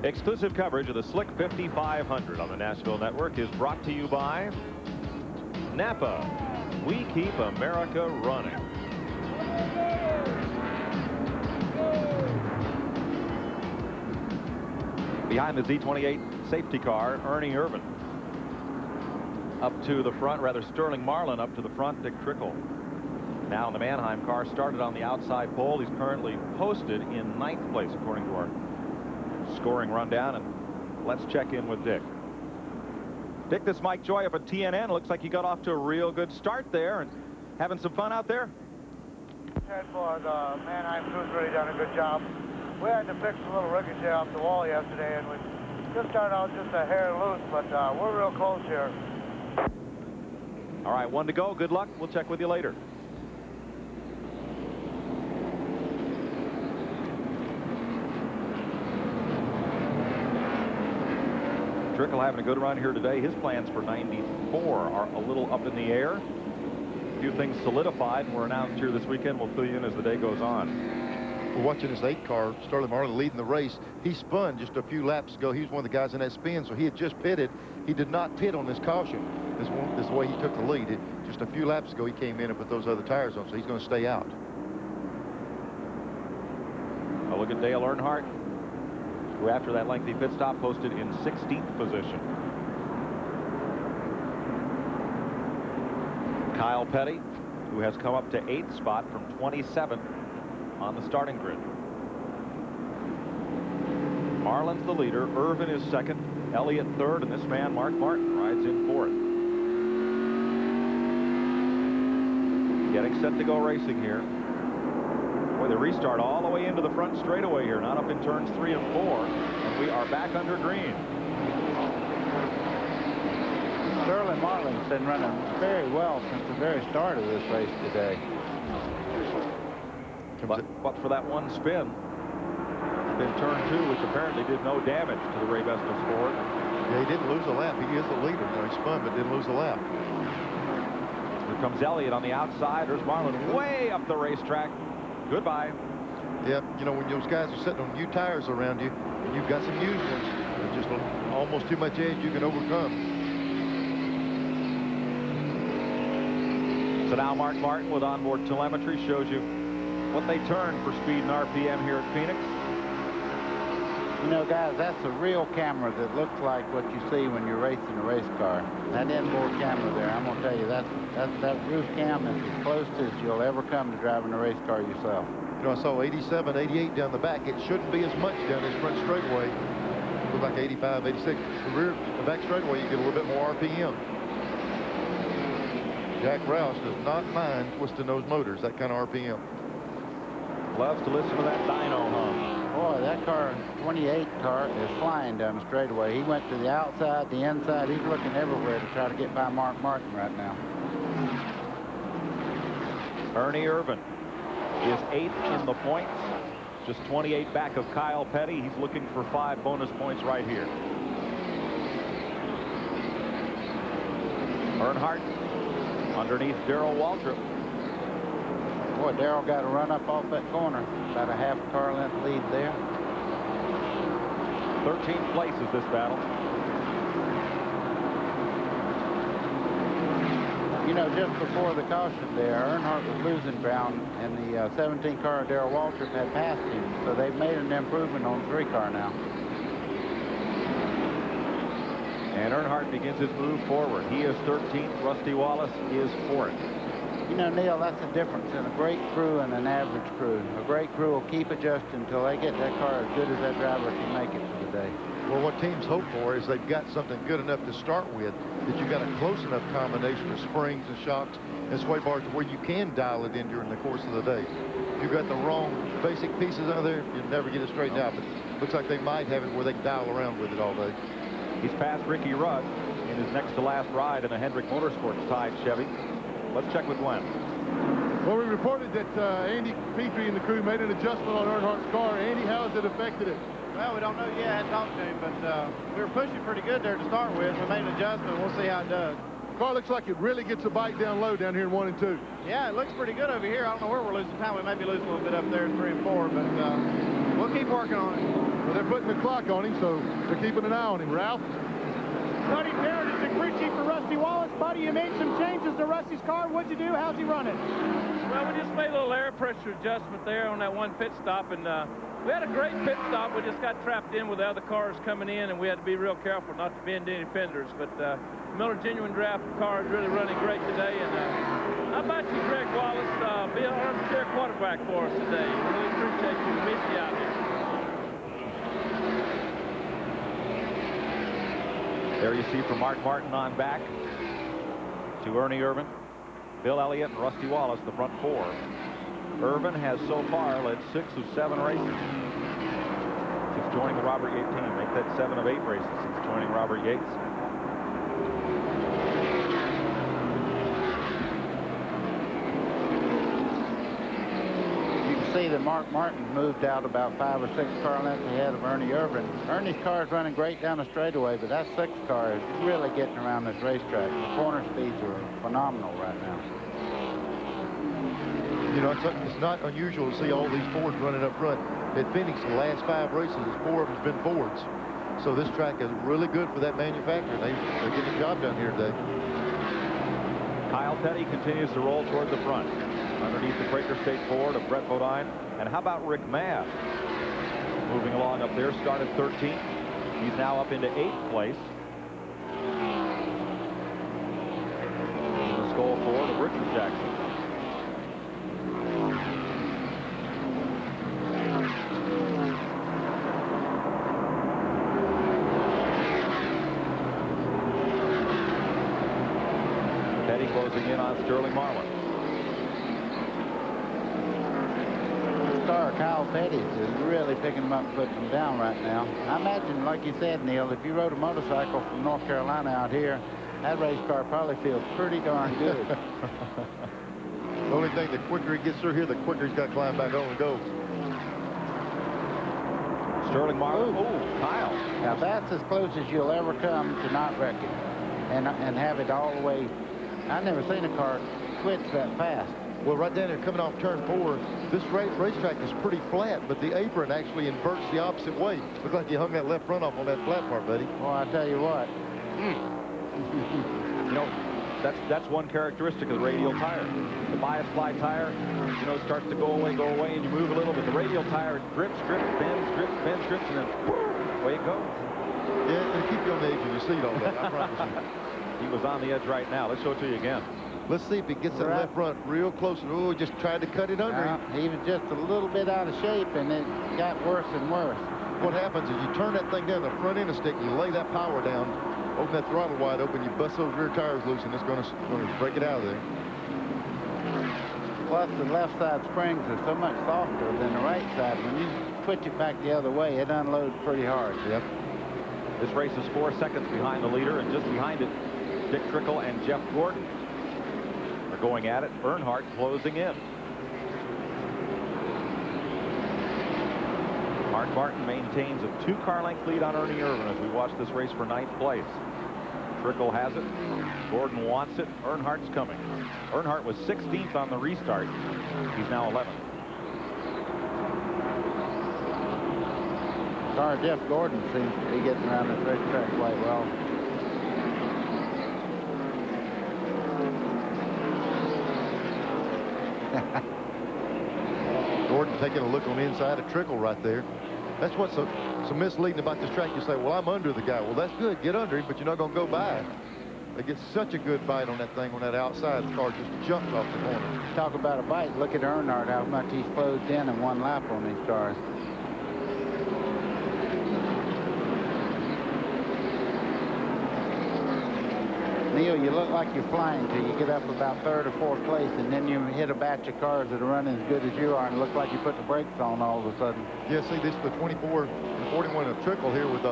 Exclusive coverage of the Slick 5500 on the Nashville Network is brought to you by Napa. We keep America running. Behind the Z28 safety car, Ernie Irvin. Up to the front, rather Sterling Marlin up to the front, Dick Trickle. Now in the Mannheim car, started on the outside pole. He's currently posted in 9th place according to our scoring rundown, and let's check in with Dick. Dick, this Mike Joy up at TNN. Looks like he got off to a real good start there and having some fun out there. Ted for the Mannheim crew's really done a good job. We had to fix a little ricochet off the wall yesterday, and we just started out just a hair loose, but we're real close here. All right, 1 to go. Good luck. We'll check with you later. Trickle having a good run here today. His plans for 94 are a little up in the air. A few things solidified and were announced here this weekend. We'll fill you in as the day goes on. We're watching his 8 car, Sterling Marlin leading the race. He spun just a few laps ago. He was one of the guys in that spin, so he had just pitted. He did not pit on this caution. This is the way he took the lead. Just a few laps ago, he came in and put those other tires on, so he's going to stay out. A look at Dale Earnhardt, who after that lengthy pit stop posted in 16th position. Kyle Petty, who has come up to 8th spot from 27th on the starting grid. Marlin's the leader. Irvin is 2nd. Elliott 3rd, and this man, Mark Martin, rides in 4th. Getting set to go racing here. Boy, the restart all the way into the front straightaway here, not up in turns 3 and 4, and we are back under green. Sterling Marlin's been running very well since the very start of this race today. But for that one spin in turn 2, which apparently did no damage to the Ray Vestal Sport. Yeah, he didn't lose a lap. He is the leader. Now he spun, but didn't lose a lap. Here comes Elliott on the outside. There's Marlin way up the racetrack. Goodbye. Yeah, you know, when those guys are sitting on new tires around you, and you've got some used ones, there's just almost too much edge you can overcome. So now Mark Martin with onboard telemetry shows you what they turn for speed and RPM here at Phoenix. You know, guys, that's a real camera that looks like what you see when you're racing a race car. That inboard camera there, I'm going to tell you, that roof cam is as close as you'll ever come to driving a race car yourself. You know, I saw 87, 88 down the back. It shouldn't be as much down this front straightaway. It looked like 85, 86. The back straightaway, you get a little bit more RPM. Jack Roush does not mind twisting those motors, that kind of RPM. Loves to listen to that dyno hum. Boy, that car, 28 car, is flying down the straightaway. He went to the outside, the inside. He's looking everywhere to try to get by Mark Martin right now. Ernie Irvin is 8th in the points, just 28 back of Kyle Petty. He's looking for 5 bonus points right here. Earnhardt underneath Darrell Waltrip. Boy, Darrell got to run up off that corner. About a half car length lead there. 13th place is this battle. You know, just before the caution there, Earnhardt was losing ground, and the 17 car of Darrell Waltrip had passed him. So they've made an improvement on the 3 car now. And Earnhardt begins his move forward. He is 13th. Rusty Wallace is 4th. You know, Neil, that's the difference in a great crew and an average crew. A great crew will keep adjusting until they get that car as good as that driver can make it for the day. Well, what teams hope for is they've got something good enough to start with, that you've got a close enough combination of springs and shocks and sway bars to where you can dial it in during the course of the day. If you've got the wrong basic pieces out there, you'll never get it straightened out. But it looks like they might have it where they can dial around with it all day. He's passed Ricky Rudd in his next to last ride in a Hendrick Motorsports tied Chevy. Let's check with Glenn. Well, we reported that Andy Petrie and the crew made an adjustment on Earnhardt's car. Andy, how has it affected it? Well, we don't know yet. I hadn't talked to him, but we were pushing pretty good there to start with. We made an adjustment. We'll see how it does. The car looks like it really gets a bite down low down here in 1 and 2. Yeah, it looks pretty good over here. I don't know where we're losing time. We may be losing a little bit up there in 3 and 4, but we'll keep working on it. Well, they're putting the clock on him, so they're keeping an eye on him. Ralph? Buddy Barrett is the crew chief for Rusty Wallace. Buddy, you made some changes to Rusty's car. What'd you do? How's he running? Well, we just made a little air pressure adjustment there on that one pit stop, and we had a great pit stop. We just got trapped in with the other cars coming in, and we had to be real careful not to bend any fenders. But Miller Genuine Draft car is really running great today, and how about you, Greg Wallace, be an armchair quarterback for us today? We really appreciate you meeting you out here. There you see from Mark Martin on back to Ernie Irvin, Bill Elliott, and Rusty Wallace, the front four. Irvin has so far led 6 of 7 races since joining the Robert Yates team. Make that 7 of 8 races since joining Robert Yates. See that Mark Martin moved out about 5 or 6 car lengths ahead of Ernie Irvin. Ernie's car is running great down the straightaway, but that 6th car is really getting around this racetrack. The corner speeds are phenomenal right now. You know, it's not unusual to see all these Fords running up front. At Phoenix, the last 5 races, 4 of them's been Fords. So this track is really good for that manufacturer. They're getting the job done here today. Kyle Petty continues to roll toward the front. Underneath the Quaker State Ford of Brett Bodine. And how about Rick Mabb? Moving along up there, started 13th. He's now up into 8th place. The Skoll Ford of Richard Jackson. Petty closing in on Sterling Marlin. Kyle Petty is really picking him up and putting him down right now. I imagine, like you said, Neil, if you rode a motorcycle from North Carolina out here, that race car probably feels pretty darn good. The only thing, the quicker he gets through here, the quicker he's got to climb back on and go. Sterling Marlin. Oh, Kyle. Now that's as close as you'll ever come to not wreck it and have it all the way. I've never seen a car switch that fast. Well, right down there, coming off turn 4, this racetrack is pretty flat, but the apron actually inverts the opposite way. Looks like you hung that left front off on that flat part, buddy. Well, I tell you what. You know, that's one characteristic of the radial tire. The bias fly tire, you know, starts to go away, and you move a little, but the radial tire grips, bends, and then away it goes. Yeah, it'll keep you on the edge of your seat all day, I promise you. He was on the edge right now. Let's show it to you again. Let's see if he gets that left front real close. Oh, just tried to cut it under him. He was just a little bit out of shape, and it got worse and worse. What happens is you turn that thing down, the front end of the stick, you lay that power down, open that throttle wide open, you bust those rear tires loose, and it's going to break it out of there. Plus, the left side springs are so much softer than the right side. When you switch it back the other way, it unloads pretty hard. Yep. This race is 4 seconds behind the leader, and just behind it, Dick Trickle and Jeff Gordon are going at it. Earnhardt closing in. Mark Martin maintains a 2-car length lead on Ernie Irvin as we watch this race for 9th place. Trickle has it. Gordon wants it. Earnhardt's coming. Earnhardt was 16th on the restart. He's now 11th. Sorry, Jeff Gordon seems to be getting around this racetrack quite well. Gordon taking a look on the inside of Trickle right there. That's what's so misleading about this track. You say, well, I'm under the guy. Well, that's good. Get under him, but you're not going to go by. They get such a good bite on that thing on that outside. The car just jumps off the corner. Talk about a bite. Look at Earnhardt, how much he's closed in 1 lap on these cars. Neil, you look like you're flying till you get up about 3rd or 4th place, and then you hit a batch of cars that are running as good as you are, and look like you put the brakes on all of a sudden. Yeah, see, this is the 24 and 41 of Trickle here with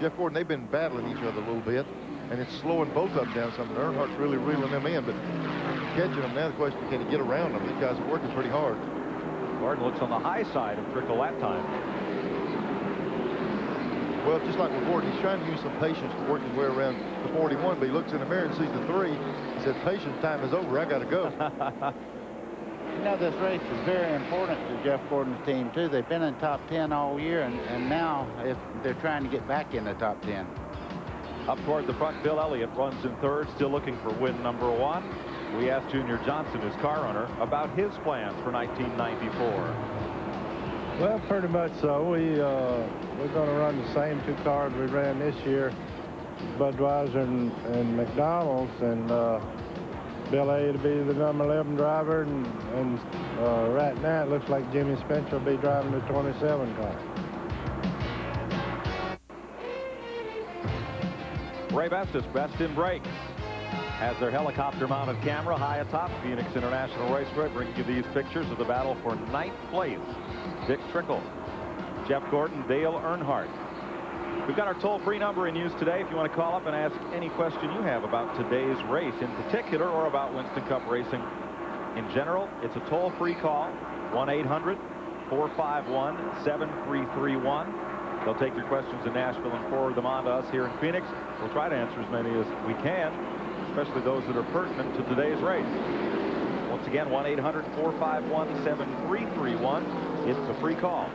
Jeff Gordon. They've been battling each other a little bit, and it's slowing both of them down some. Earnhardt's really reeling them in, but catching them now. The question, can he get around them? These guys are working pretty hard. Gordon looks on the high side of Trickle that time. Well, just like with Gordon, he's trying to use some patience to work his way around the 41, but he looks in the mirror and sees the 3. He said, patience time is over. I got to go. You know, this race is very important to Jeff Gordon's team, too. They've been in top 10 all year, and now they're trying to get back in the top 10. Up toward the front, Bill Elliott runs in third, still looking for win number 1. We asked Junior Johnson, his car owner, about his plans for 1994. Well, pretty much so. We're going to run the same 2 cars we ran this year, Budweiser and McDonald's, and Bill A. to be the number 11 driver, and right now it looks like Jimmy Spencer will be driving the 27 car. Ray Bestis, best in brakes, has their helicopter-mounted camera high atop Phoenix International Raceway, bringing you these pictures of the battle for 9th place. Dick Trickle, Jeff Gordon, Dale Earnhardt. We've got our toll-free number in use today if you want to call up and ask any question you have about today's race in particular or about Winston Cup racing in general. It's a toll-free call, 1-800-451-7331. They'll take your questions in Nashville and forward them on to us here in Phoenix. We'll try to answer as many as we can, especially those that are pertinent to today's race. Once again, 1-800-451-7331. It's a free call.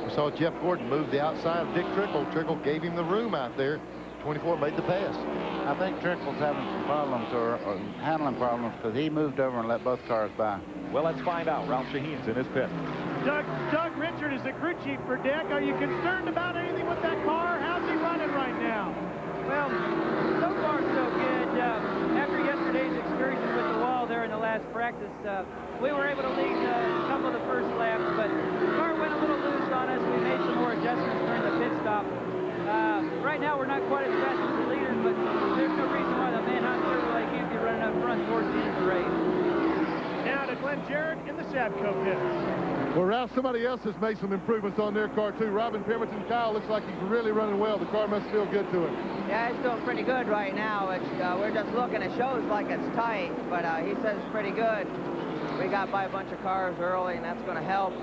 We saw Jeff Gordon move the outside of Dick Trickle. Trickle gave him the room out there. 24 made the pass. I think Trickle's having some problems or handling problems because he moved over and let both cars by. Well, let's find out. Ralph Shaheen's in his pit. Doug Richard is the crew chief for Dick. Are you concerned about anything with that car? How's he running right now? Well, so far so good. After yesterday's excursion with the wall there in the last practice, we were able to lead a couple of the first laps, but the car went a little loose on us. We made some more adjustments during the pit stop. Right now, we're not quite as fast as the leaders, but there's no reason why the Manhunt Chevrolet can't be running up front towards the end of the race. Now to Glenn Jarrett in the Sabco pit. Well, Ralph, somebody else has made some improvements on their car, too. Robin Pemberton Kyle looks like he's really running well. The car must feel good to him. Yeah, it's doing pretty good right now. We're just looking. It shows like it's tight, but he says it's pretty good. We got by a bunch of cars early, and that's going to help.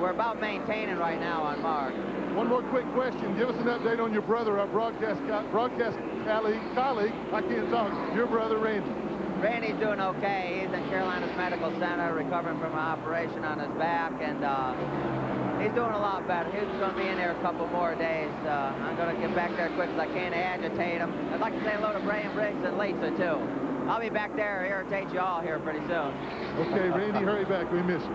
We're about maintaining right now on Mark. One more quick question. Give us an update on your brother, our broadcast colleague, I can't talk, your brother, Randy. Randy's doing okay. He's in Carolina's Medical Center recovering from an operation on his back, and he's doing a lot better. He's going to be in there a couple more days. I'm going to get back there quick as I can to agitate him. I'd like to say hello to Brian Briggs and Lisa, too. I'll be back there to irritate you all here pretty soon. Okay, Randy, hurry back. We miss you.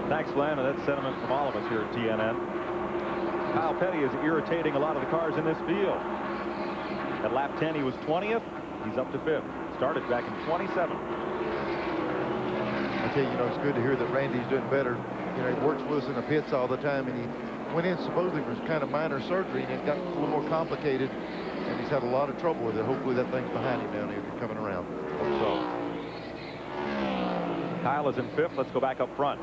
Thanks, Glenn, and that's sentiment from all of us here at TNN. Kyle Petty is irritating a lot of the cars in this field. At lap 10, he was 20th. He's up to 5th. Started back in 27. I tell you, it's good to hear that Randy's doing better. He works with us in the pits all the time, and he went in supposedly for kind of minor surgery, and it got a little more complicated, and he's had a lot of trouble with it. Hopefully that thing's behind him down here coming around. Hope so. Kyle is in 5th. Let's go back up front.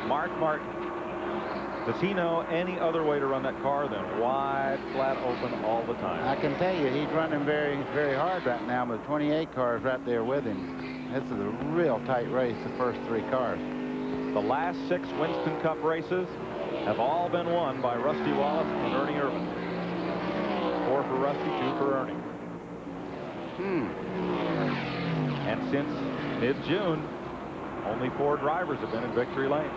Mark Martin. Does he know any other way to run that car than wide, flat open all the time? I can tell you, he's running very, very hard right now with 28 cars right there with him. This is a real tight race, the first 3 cars. The last 6 Winston Cup races have all been won by Rusty Wallace and Ernie Irvin. 4 for Rusty, 2 for Ernie. And since mid-June, only 4 drivers have been in victory lane.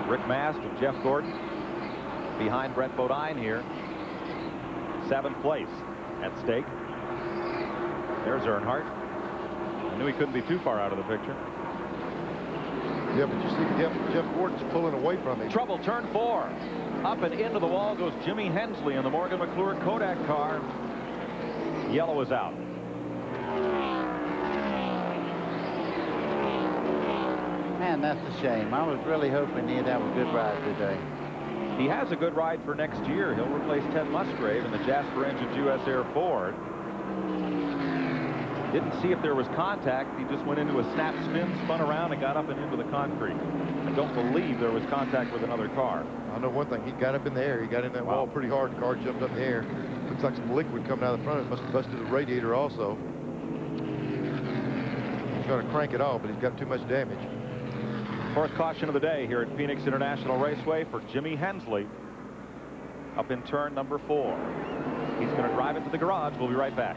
Rick Mast and Jeff Gordon behind Brett Bodine here. 7th place at stake. There's Earnhardt. I knew he couldn't be too far out of the picture. Yeah, but you see Jeff Gordon's pulling away from him. Trouble, turn 4. Up and into the wall goes Jimmy Hensley in the Morgan McClure Kodak car. Yellow is out. Man, that's a shame. I was really hoping he'd have a good ride today. He has a good ride for next year. He'll replace Ted Musgrave in the Jasper Engines US Air Ford. Didn't see if there was contact. He just went into a snap spin, spun around, and got up and into the concrete. I don't believe there was contact with another car. I know one thing. He got up in the air. He got in that wall pretty hard. The car jumped up in the air. Looks like some liquid coming out of the front. It must have busted the radiator also. He's trying to crank it off, but he's got too much damage. 4th caution of the day here at Phoenix International Raceway for Jimmy Hensley. Up in turn number 4. He's going to drive it to the garage. We'll be right back.